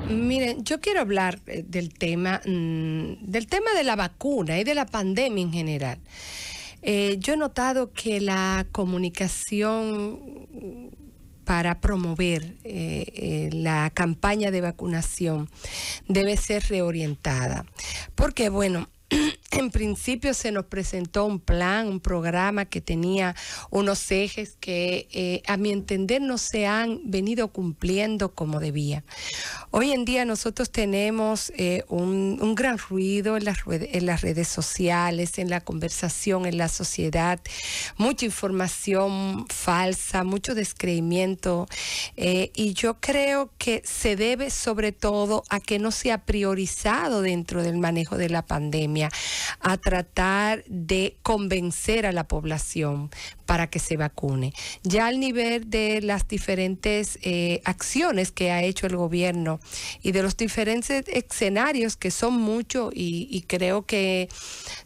Miren, yo quiero hablar del tema de la vacuna y de la pandemia en general. Yo he notado que la comunicación para promover la campaña de vacunación debe ser reorientada. Porque, bueno, en principio se nos presentó un plan, un programa que tenía unos ejes que a mi entender no se han venido cumpliendo como debía. Hoy en día nosotros tenemos un gran ruido en las redes sociales, en la conversación, en la sociedad, mucha información falsa, mucho descreimiento y yo creo que se debe sobre todo a que no se ha priorizado dentro del manejo de la pandemia a tratar de convencer a la población para que se vacune. Ya al nivel de las diferentes acciones que ha hecho el gobierno y de los diferentes escenarios que son muchos y creo que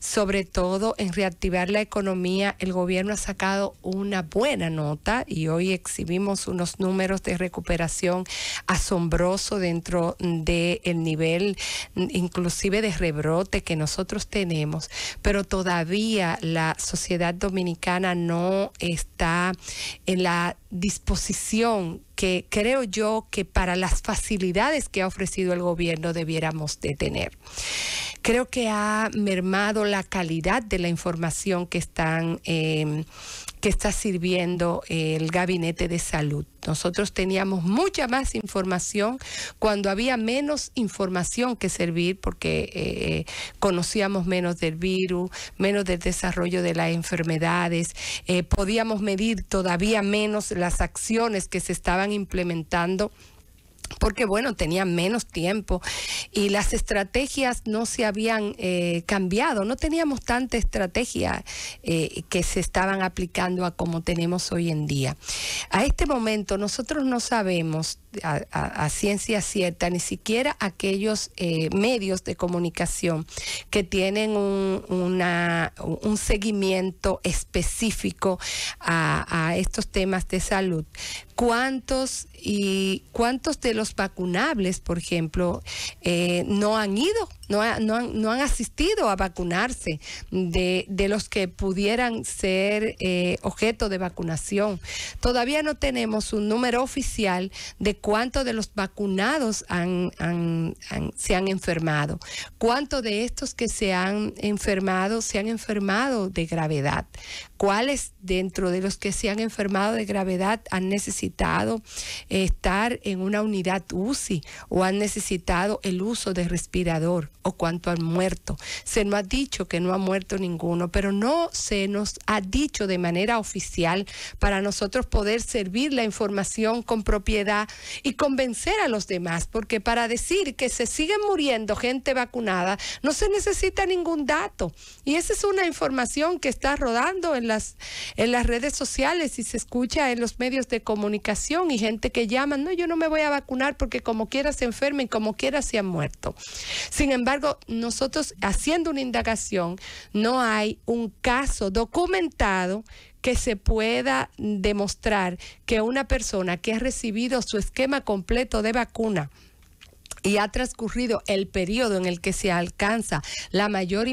sobre todo en reactivar la economía el gobierno ha sacado una buena nota y hoy exhibimos unos números de recuperación asombroso dentro del nivel inclusive de rebrote que nosotros tenemos, pero todavía la sociedad dominicana no está en la disposición que creo yo que para las facilidades que ha ofrecido el gobierno debiéramos de tener. Creo que ha mermado la calidad de la información que está sirviendo el Gabinete de Salud. Nosotros teníamos mucha más información cuando había menos información que servir porque conocíamos menos del virus, menos del desarrollo de las enfermedades, podíamos medir todavía menos las acciones que se estaban implementando porque bueno, tenían menos tiempo y las estrategias no se habían cambiado, no teníamos tanta estrategia que se estaban aplicando a como tenemos hoy en día. A este momento nosotros no sabemos a ciencia cierta, ni siquiera aquellos medios de comunicación que tienen un seguimiento específico a estos temas de salud. ¿Cuántos de los vacunables, por ejemplo, no han ido, no han asistido a vacunarse de los que pudieran ser objeto de vacunación? Todavía no tenemos un número oficial de cuántos de los vacunados se han enfermado. ¿Cuántos de estos que se han enfermado de gravedad? ¿Cuáles dentro de los que se han enfermado de gravedad han necesitado estar en una unidad UCI o han necesitado el uso de respirador o cuánto han muerto? Se nos ha dicho que no ha muerto ninguno, pero no se nos ha dicho de manera oficial para nosotros poder servir la información con propiedad y convencer a los demás, porque para decir que se siguen muriendo gente vacunada no se necesita ningún dato y esa es una información que está rodando en las redes sociales y se escucha en los medios de comunicación y gente que llama, no, yo no me voy a vacunar porque como quiera se enfermen, como quiera se han muerto. Sin embargo, nosotros haciendo una indagación, no hay un caso documentado que se pueda demostrar que una persona que ha recibido su esquema completo de vacuna y ha transcurrido el periodo en el que se alcanza el mayor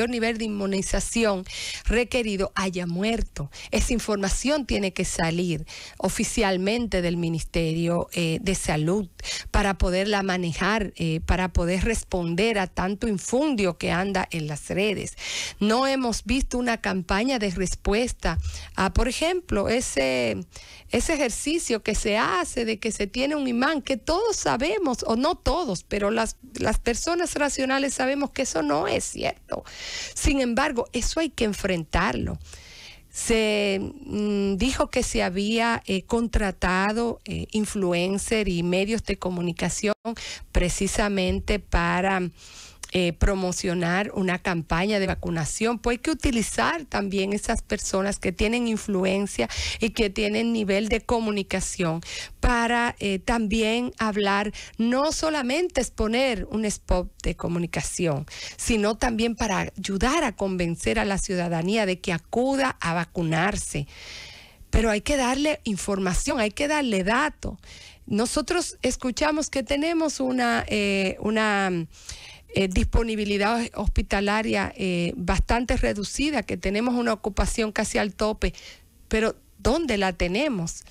nivel de inmunización requerido haya muerto. Esa información tiene que salir oficialmente del Ministerio de Salud para poderla manejar, para poder responder a tanto infundio que anda en las redes. No hemos visto una campaña de respuesta a, por ejemplo, ese ejercicio que se hace de que se tiene un imán, que todos sabemos, o no todos, pero las personas racionales sabemos que eso no es cierto. Sin embargo, eso hay que enfrentarlo. Se dijo que se había contratado influencer y medios de comunicación precisamente para promocionar una campaña de vacunación, pues hay que utilizar también esas personas que tienen influencia y que tienen nivel de comunicación para también hablar, no solamente exponer un spot de comunicación, sino también para ayudar a convencer a la ciudadanía de que acuda a vacunarse. Pero hay que darle información, hay que darle datos. Nosotros escuchamos que tenemos una disponibilidad hospitalaria bastante reducida, que tenemos una ocupación casi al tope, pero ¿dónde la tenemos?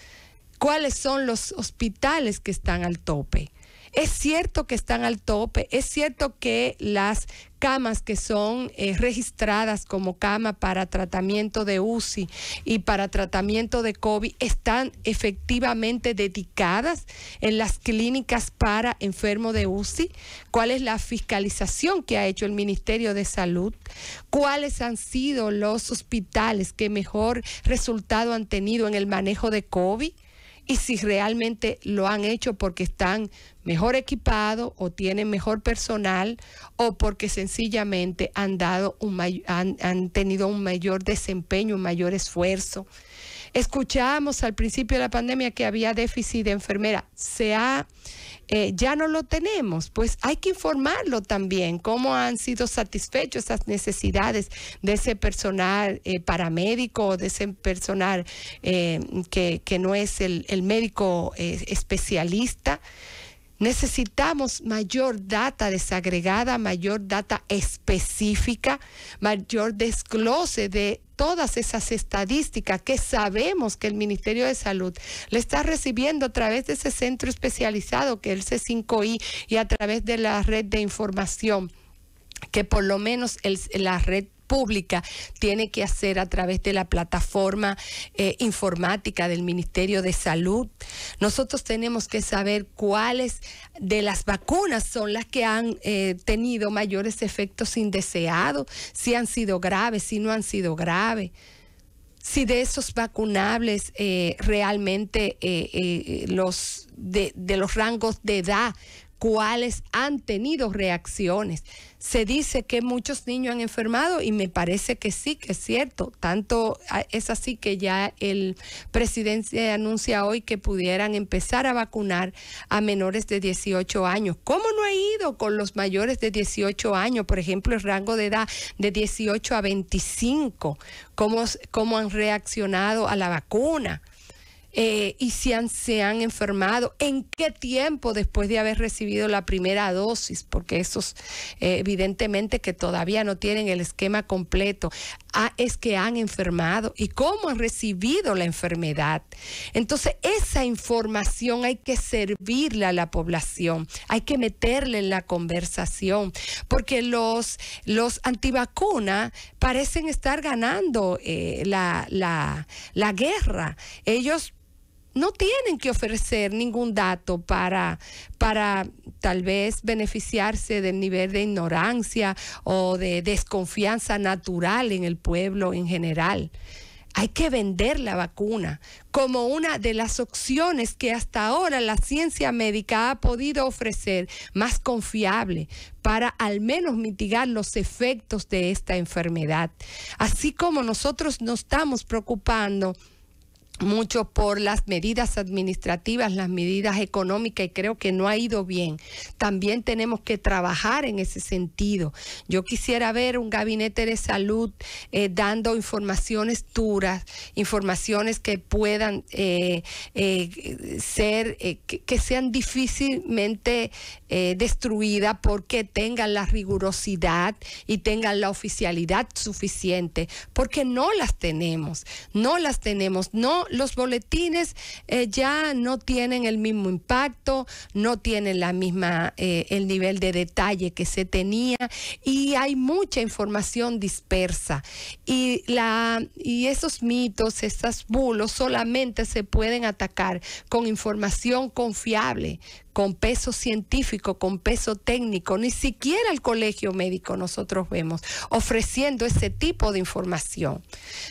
¿Cuáles son los hospitales que están al tope? Es cierto que están al tope, es cierto que las camas que son registradas como cama para tratamiento de UCI y para tratamiento de COVID están efectivamente dedicadas en las clínicas para enfermos de UCI. ¿Cuál es la fiscalización que ha hecho el Ministerio de Salud? ¿Cuáles han sido los hospitales que mejor resultado han tenido en el manejo de COVID? Y si realmente lo han hecho porque están mejor equipados o tienen mejor personal o porque sencillamente han tenido un mayor desempeño, un mayor esfuerzo. Escuchábamos al principio de la pandemia que había déficit de enfermeras. Ya no lo tenemos, pues hay que informarlo también, cómo han sido satisfechos esas necesidades de ese personal paramédico, de ese personal que no es el médico especialista. Necesitamos mayor data desagregada, mayor data específica, mayor desglose de todas esas estadísticas que sabemos que el Ministerio de Salud le está recibiendo a través de ese centro especializado que es el C5I y a través de la red de información que por lo menos la red pública tiene que hacer a través de la plataforma informática del Ministerio de Salud. Nosotros tenemos que saber cuáles de las vacunas son las que han tenido mayores efectos indeseados, si han sido graves, si no han sido graves. Si de esos vacunables realmente de los rangos de edad, cuáles han tenido reacciones. Se dice que muchos niños han enfermado y me parece que sí, que es cierto. Tanto es así que ya el presidente anuncia hoy que pudieran empezar a vacunar a menores de 18 años. ¿Cómo no ha ido con los mayores de 18 años? Por ejemplo, el rango de edad de 18 a 25. ¿Cómo han reaccionado a la vacuna? Y si se han enfermado, en qué tiempo después de haber recibido la primera dosis, porque esos evidentemente que todavía no tienen el esquema completo, es que han enfermado y cómo han recibido la enfermedad. Entonces esa información hay que servirle a la población, hay que meterle en la conversación, porque los antivacunas parecen estar ganando la guerra. Ellos no tienen que ofrecer ningún dato para tal vez beneficiarse del nivel de ignorancia o de desconfianza natural en el pueblo en general. Hay que vender la vacuna como una de las opciones que hasta ahora la ciencia médica ha podido ofrecer más confiable para al menos mitigar los efectos de esta enfermedad. Así como nosotros nos estamos preocupando mucho por las medidas administrativas, las medidas económicas, y creo que no ha ido bien. También tenemos que trabajar en ese sentido. Yo quisiera ver un gabinete de salud dando informaciones duras, informaciones que puedan que sean difícilmente destruidas porque tengan la rigurosidad y tengan la oficialidad suficiente, porque no las tenemos. Los boletines ya no tienen el mismo impacto, no tienen la misma el nivel de detalle que se tenía y hay mucha información dispersa y esos mitos, estos bulos solamente se pueden atacar con información confiable, con peso científico, con peso técnico. Ni siquiera el colegio médico nosotros vemos ofreciendo ese tipo de información.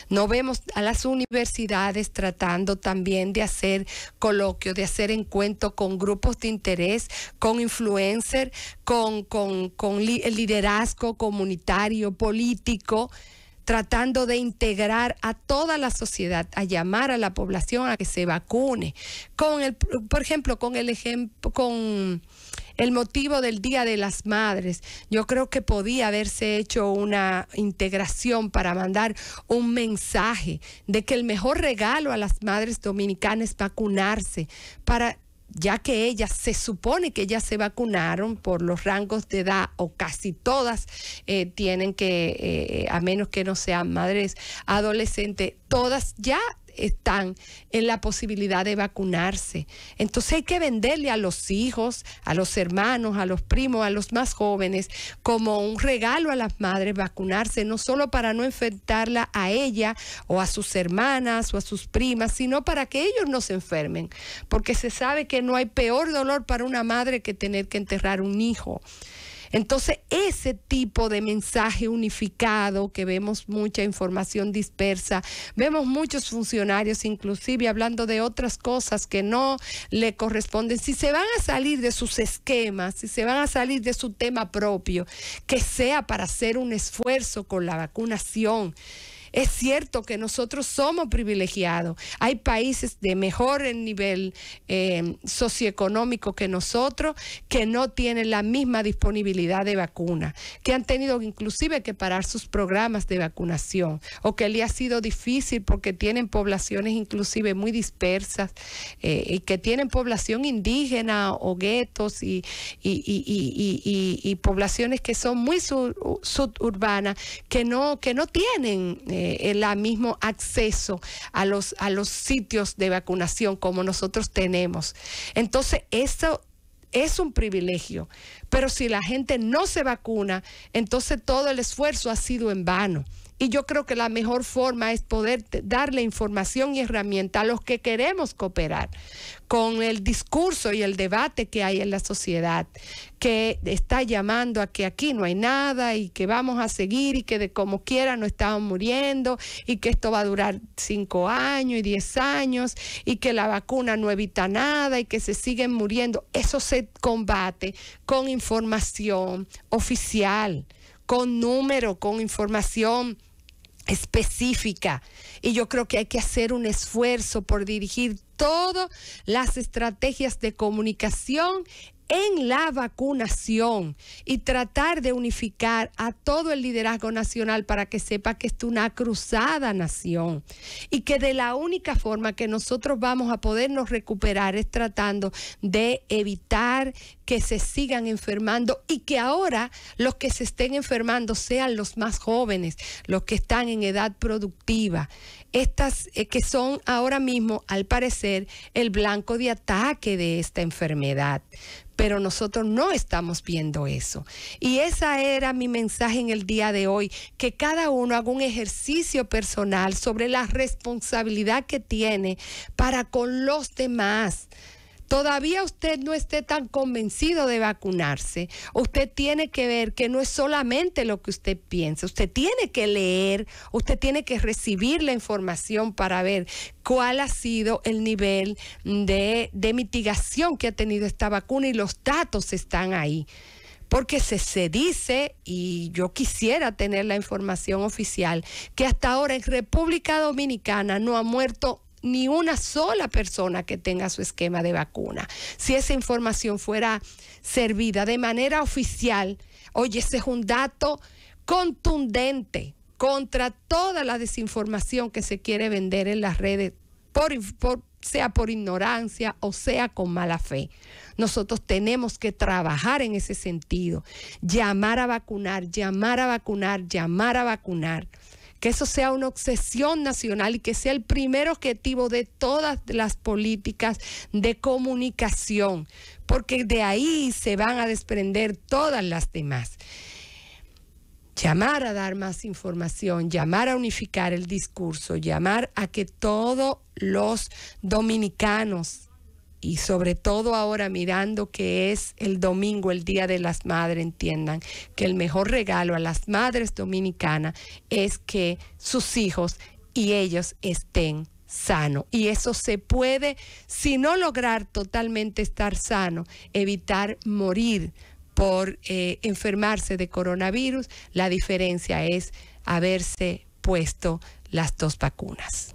No vemos a las universidades tratando también de hacer coloquios, de hacer encuentros con grupos de interés, con influencers, con el liderazgo comunitario, político, tratando de integrar a toda la sociedad, a llamar a la población a que se vacune. Por ejemplo, con el motivo del Día de las Madres. Yo creo que podía haberse hecho una integración para mandar un mensaje de que el mejor regalo a las madres dominicanas es vacunarse, ya que ellas se supone que ellas se vacunaron por los rangos de edad, o casi todas tienen que, a menos que no sean madres adolescentes, todas ya están en la posibilidad de vacunarse. Entonces hay que venderle a los hijos, a los hermanos, a los primos, a los más jóvenes, como un regalo a las madres vacunarse, no solo para no enfrentarla a ella o a sus hermanas o a sus primas, sino para que ellos no se enfermen, porque se sabe que no hay peor dolor para una madre que tener que enterrar un hijo. Entonces, ese tipo de mensaje unificado, que vemos mucha información dispersa, vemos muchos funcionarios inclusive hablando de otras cosas que no le corresponden. Si se van a salir de sus esquemas, si se van a salir de su tema propio, que sea para hacer un esfuerzo con la vacunación. Es cierto que nosotros somos privilegiados. Hay países de mejor nivel socioeconómico que nosotros que no tienen la misma disponibilidad de vacuna, que han tenido inclusive que parar sus programas de vacunación, o que le ha sido difícil porque tienen poblaciones inclusive muy dispersas, y que tienen población indígena o guetos y poblaciones que son muy suburbanas, que no tienen el mismo acceso a los sitios de vacunación como nosotros tenemos. Entonces, eso es un privilegio, pero si la gente no se vacuna, entonces todo el esfuerzo ha sido en vano. Y yo creo que la mejor forma es poder darle información y herramienta a los que queremos cooperar con el discurso y el debate que hay en la sociedad, que está llamando a que aquí no hay nada y que vamos a seguir y que de como quiera no estamos muriendo y que esto va a durar 5 años y 10 años y que la vacuna no evita nada y que se siguen muriendo. Eso se combate con información oficial, con número, con información específica, y yo creo que hay que hacer un esfuerzo por dirigir todas las estrategias de comunicación en la vacunación y tratar de unificar a todo el liderazgo nacional para que sepa que esto es una cruzada nación y que de la única forma que nosotros vamos a podernos recuperar es tratando de evitar que se sigan enfermando y que ahora los que se estén enfermando sean los más jóvenes, los que están en edad productiva. Estas que son ahora mismo, al parecer, el blanco de ataque de esta enfermedad. Pero nosotros no estamos viendo eso. Y ese era mi mensaje en el día de hoy, que cada uno haga un ejercicio personal sobre la responsabilidad que tiene para con los demás. Todavía usted no esté tan convencido de vacunarse, usted tiene que ver que no es solamente lo que usted piensa, usted tiene que leer, usted tiene que recibir la información para ver cuál ha sido el nivel de mitigación que ha tenido esta vacuna, y los datos están ahí. Porque se dice, y yo quisiera tener la información oficial, que hasta ahora en República Dominicana no ha muerto ni una sola persona que tenga su esquema de vacuna. Si esa información fuera servida de manera oficial, oye, ese es un dato contundente contra toda la desinformación que se quiere vender en las redes, sea por ignorancia o sea con mala fe. Nosotros tenemos que trabajar en ese sentido, llamar a vacunar, llamar a vacunar, llamar a vacunar. Que eso sea una obsesión nacional y que sea el primer objetivo de todas las políticas de comunicación, porque de ahí se van a desprender todas las demás. Llamar a dar más información, llamar a unificar el discurso, llamar a que todos los dominicanos, y sobre todo ahora mirando que es el domingo, el Día de las Madres, entiendan que el mejor regalo a las madres dominicanas es que sus hijos y ellos estén sanos. Y eso se puede, si no lograr totalmente estar sano, evitar morir por enfermarse de coronavirus. La diferencia es haberse puesto las 2 vacunas.